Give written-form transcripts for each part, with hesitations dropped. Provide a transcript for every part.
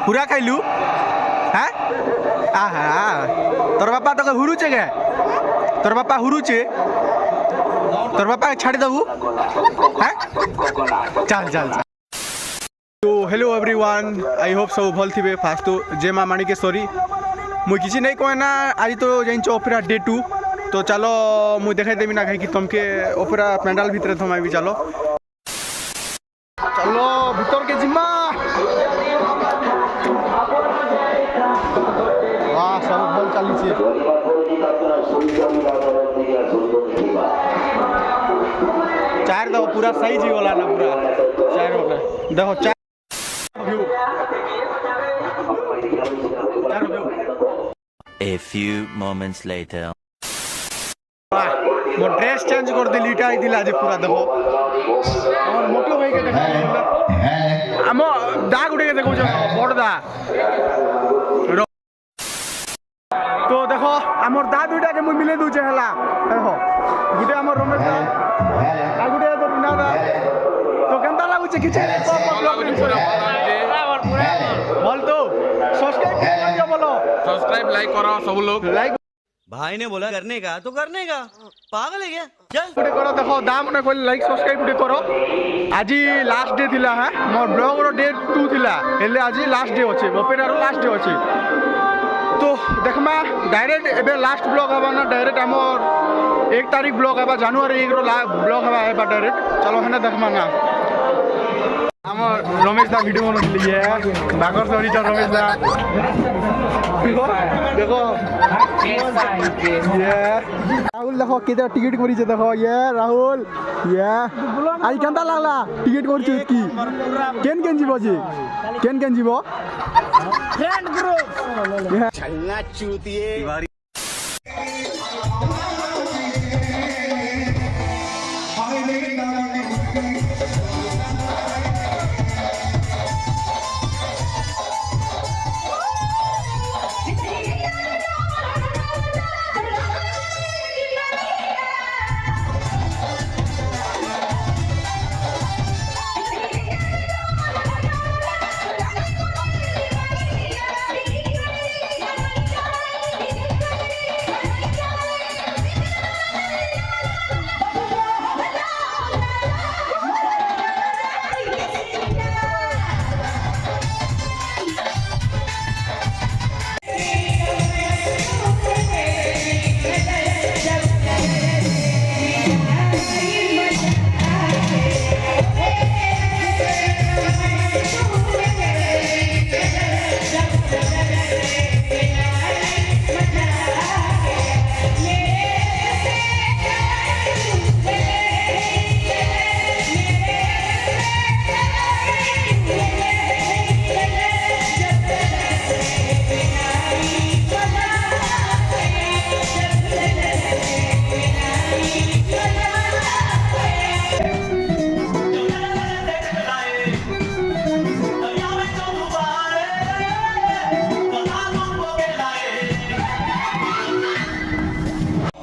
पूरा खाइलु हाँ आहा तोर बापा तो हुरुचे गे तोर बापा हुरुचे तोर बापा छाड़ी दबू हाँ चल चल तो हेलो एवरीवन आई होप सब भल थी फास्ट तो जय माँ माणिकेश्वरी मुझे किसी नहीं कहे ना आज तो जाइन ओपेरा डे 2 तो चलो मुझे देखाई देवी ना कहीं तुमके ओपेरा पेंडाल भितर थमा भी चलो चलो भीतर के जिम्मा वाह सब भल चली चार देखो पूरा सही जी वाला ना पूरा चार देखो चार A few moments later. मो ड्रेस चेंज कर दे लीटा दिला आज पूरा देखो और मोटो भाई के देखो हम दाग उड़े के देखो बड़ दा तो देखो हमर दा दुटा के मु मिले दूचे हला देखो गुटे हमर रमेश दा आ गुटे तो बिना दा तो केनता लागु छे किछ बोल तो सब्सक्राइब कर दियो बोलो सब्सक्राइब लाइक करो सब लोग लाइक भाई ने बोला करने का तो करने का पागल है क्या चल गुटे करो देखो दाम ने कोई लाइक सब्सक्राइब गुटे करो आज लास्ट डे थिला है मोर ब्लॉग रो डे 2 थिला हेले आज लास्ट डे अछि ओपेरा रो लास्ट डे अछि तो देखमा डायरेक्ट एबे लास्ट ब्लॉग हबा ना डायरेक्ट हमर 1 तारीख ब्लॉग हबा जनवरी 1 रो ब्लॉग हबा एबा डायरेक्ट चलो हेना देखमा ना हम रमेश दा वीडियो बन लिए बागर सरी तो रमेश दा देखो ये राहुल देखो किधर टिकट करी छे देखो ये राहुल ये आज केनता लागला टिकट करछु की केन केन जीवो जी केन जीवो फ्रेंड ग्रुप छलना चूतिए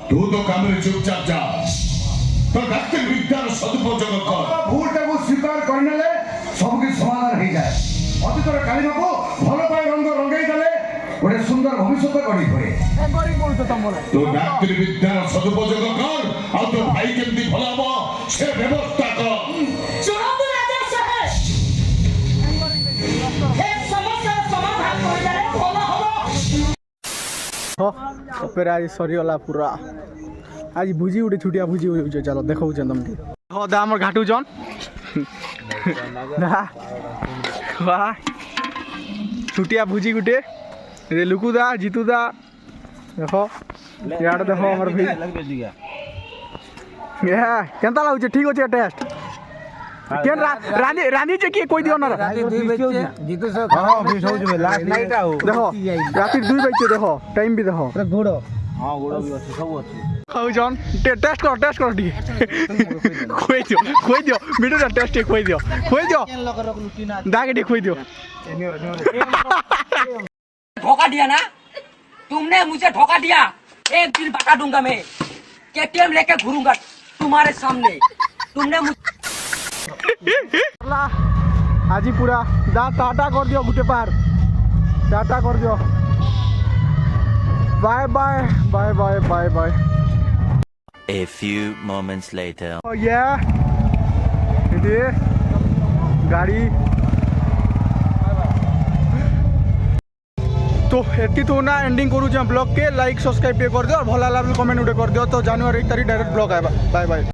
तू तो काम चुपचाप जा तो भक्ति विद्यार सदुपयोग कर भूलटा को स्वीकार करने ले सब के समाधान हो जाए अतीतर कालिमा को भल पाए रंग रंगाई देले गोटे सुंदर भविष्य गढ़ी पड़े तो भक्ति विद्यार सदुपयोग कर और तो भाई केमती भला हो से व्यवस्था कर सुनंदु राजा साहेब एक समस्या समाधान कर देले भला हो ओपेरा आज सरीगला पूरा आज भुजी उठे छुटिया भुजी हो चलो देखो तुमके हो दा हमर घाटू जन वाह छुटिया भुजी गुटे रे लुकु दा जीतू दा देखो यार देखो हमर भाई ये केनता लागु ठीक होचे टेस्ट केन रानी रानी जे की कोई दियो ना जीतू से हां भी हो जबे लास्ट नाइट आओ देखो रात 2 बजे देखो टाइम भी देखो घोड़ो हां घोड़ो भी আছে सब আছে खाऊ जन टेस्ट करो डी खोई दियो वीडियो का टेस्ट खोई दियो दागे डी खोई दियो धोखा दिया ना तुमने मुझे धोखा दिया एक दिन बता दूंगा मैं केटीएम लेके घूरूंगा तुम्हारे सामने तुमने आज पूरा दा टाटा कर दियो गुटे पार टाटा कर दियो bye bye bye bye bye bye A few moments later. ये गाड़ी तो एति तो ना एंडिंग करूँ ब्लॉग के लाइक सब्सक्राइब पे कर दियो और भला लागल कमेंट उठे कर दियो तो जनवरी 1 तारिख डायरेक्ट ब्लॉग आएगा बाय बाय।